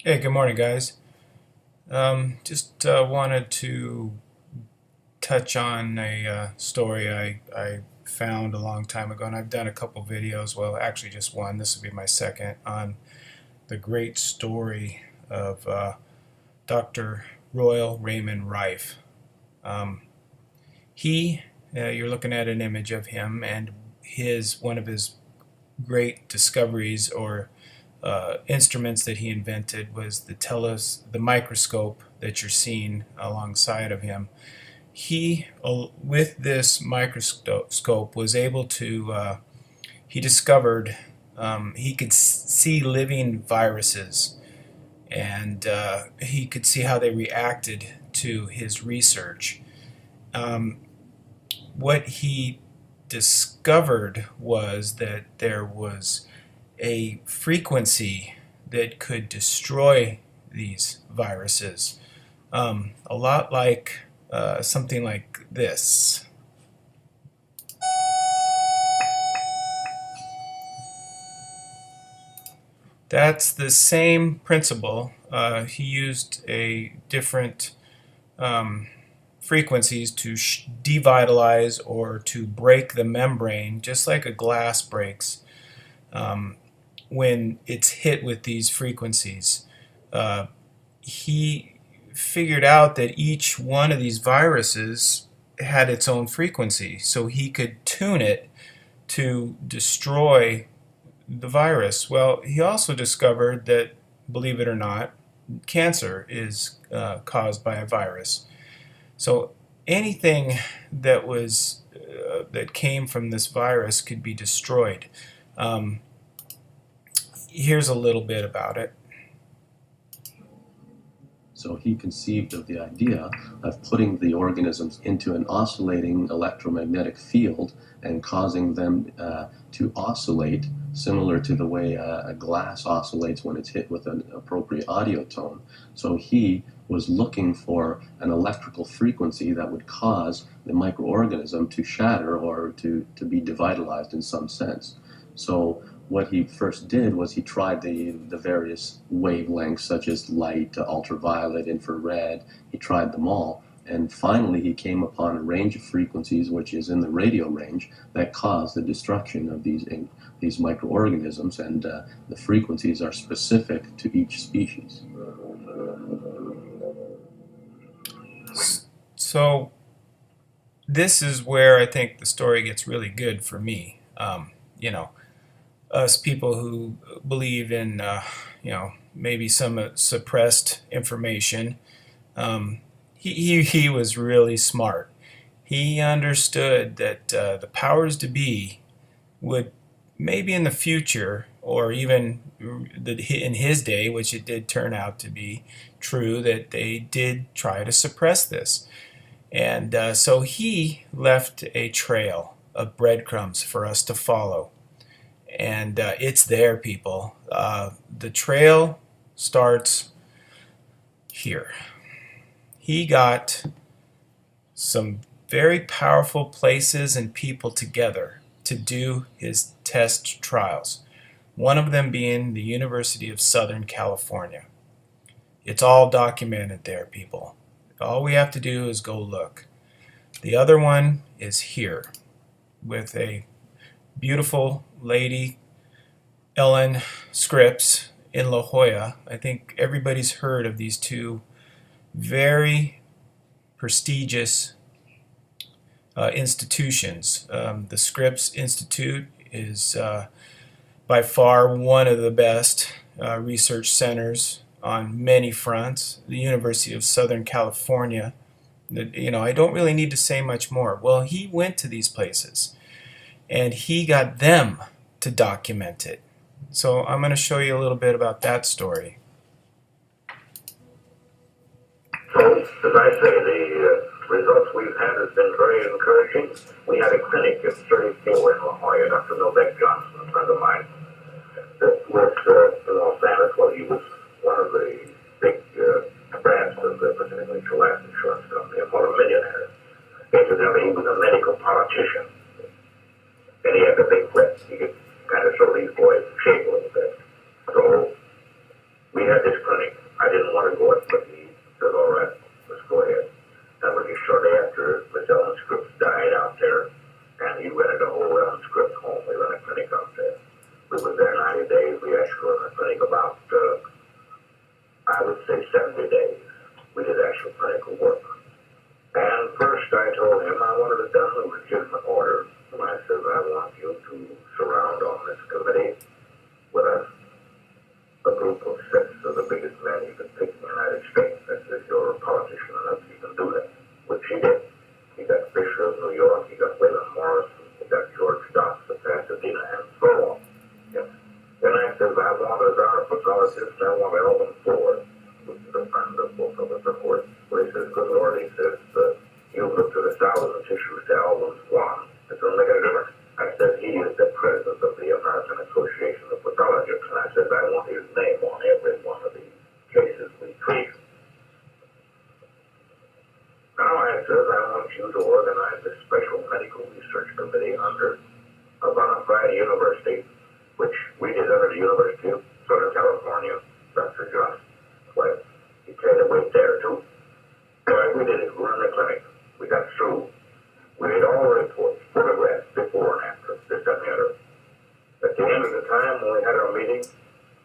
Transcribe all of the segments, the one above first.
Hey, good morning, guys. Just wanted to touch on a story I found a long time ago, and I've done a couple videos. Well, actually, just one. This will be my second on the great story of Dr. Royal Raymond Rife. Um, you're looking at an image of him, and one of his great discoveries or instruments that he invented was the microscope that you're seeing alongside of him. He, with this microscope, was able to, he discovered he could see living viruses, and he could see how they reacted to his research. Um, what he discovered was that there was a frequency that could destroy these viruses. A lot like something like this. That's the same principle. He used a different um, frequencies to devitalize or to break the membrane, just like a glass breaks um, when it's hit with these frequencies. Uh, he figured out that each one of these viruses had its own frequency, so he could tune it to destroy the virus. Well, he also discovered that, believe it or not, cancer is caused by a virus. So anything that came from this virus could be destroyed. Um, Here's a little bit about it. So he conceived of the idea of putting the organisms into an oscillating electromagnetic field and causing them to oscillate similar to the way a glass oscillates when it's hit with an appropriate audio tone. So he was looking for an electrical frequency that would cause the microorganism to shatter or to be devitalized in some sense. So what he first did was he tried the various wavelengths such as light, ultraviolet, infrared. He tried them all. And finally, he came upon a range of frequencies, which is in the radio range, that cause the destruction of these microorganisms. And the frequencies are specific to each species. So this is where I think the story gets really good for me. You know, us people who believe in, maybe some suppressed information. He was really smart. He understood that the powers to be would maybe in the future, or even in his day, which it did turn out to be true, that they did try to suppress this. And so he left a trail of breadcrumbs for us to follow. And it's there, people. The trail starts here. He got some very powerful places and people together to do his test trials. One of them being the University of Southern California. It's all documented there, people. All we have to do is go look. The other one is here with a beautiful lady, Ellen Scripps, in La Jolla. I think everybody's heard of these two very prestigious institutions. The Scripps Institute is by far one of the best research centers on many fronts. The University of Southern California, I don't really need to say much more. Well, he went to these places and he got them to document it. So I'm going to show you a little bit about that story. So, as I say, the results we've had have been very encouraging. We had a clinic at 32 in La Jolla, Dr. Novak Johnson, a friend of mine, that worked in Los Angeles. Well, he was one of the big brands of the Pacific Mutual Life Insurance Company, and one of millionaires. Incidentally, he was a medical politician, and he had the big lips. He could kind of show these boys shape a little bit. So, we had this clinic. I would say 70 days, we did actual clinical work. And first I told him I wanted it done in a legitimate order. And I said, I want you to surround on this committee with a group of 6 of the biggest men you can pick in the United States. I said, you're a politician enough, you can do that. Which he did. He got Fisher of New York, he got William Morrison, he got George Doss of Pasadena, and so on. Yes. Then I said, I want as our pathologist, I want Elvin Ford, which is a friend of both of us, of course. But he says, good Lord, he says, you've looked at 1,000 tissues to Elvin's one. It's only got a difference. I said, he is the president of the American Association of Pathologists, and I said, I want his name on every one of the cases we treat. Now I said, I want you to organize a special medical research committee under a bona fide university, which we did under the University of Southern California, Dr. John. Well, he carried a weight there too. Anyway, we did it. We were in the clinic. We got through. We did all the reports, photographs, before and after, this, that, and the other. At the end of the time, when we had our meeting,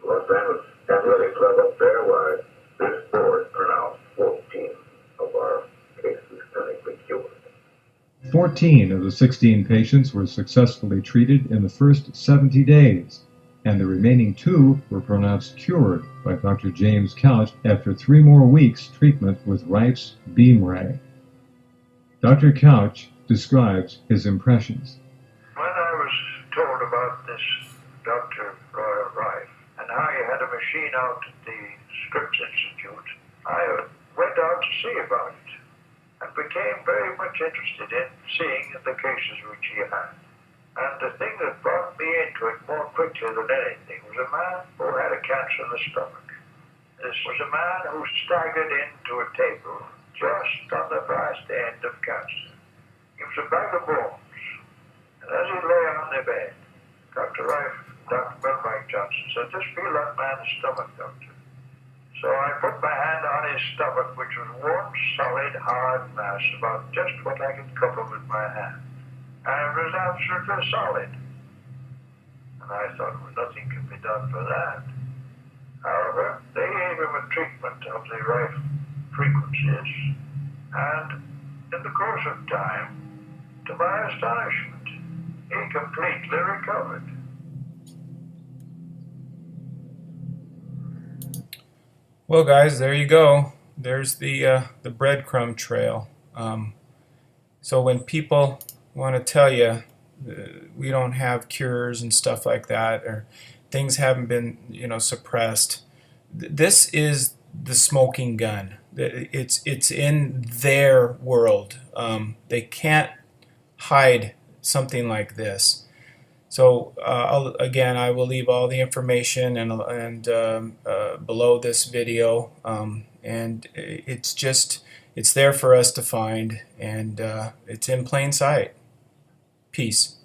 Los Angeles Athletic Club up there, why this board pronounced 14 of our cases clinically cured. 14 of the 16 patients were successfully treated in the first 70 days, and the remaining 2 were pronounced cured by Dr. James Couch after 3 more weeks treatment with Rife's beam ray. Dr. Couch describes his impressions. When I was told about this Dr. Rife and how he had a machine out at the Scripps Institute, I went out to see about it and became very much interested in seeing the cases which he had. And the thing that brought me into it more quickly than anything was a man who had a cancer in the stomach. This was a man who staggered into a table just on the vast end of cancer. He was a bag of bones. And as he lay on the bed, Dr. Rife, Dr. Milbank Johnson said, just feel that man's stomach, doctor. So I put my hand on his stomach, which was one solid, hard mass, about just what I could cover with my hand. And it was absolutely solid. And I thought, well, nothing can be done for that. However, they gave him a treatment of the Rife frequencies, and in the course of time, to my astonishment, he completely recovered. Well, guys, there you go. There's the breadcrumb trail. So when people want to tell you we don't have cures and stuff like that, or things haven't been, suppressed, this is the smoking gun. It's in their world. They can't hide something like this. So I will leave all the information and below this video, and it's there for us to find, and it's in plain sight. Peace.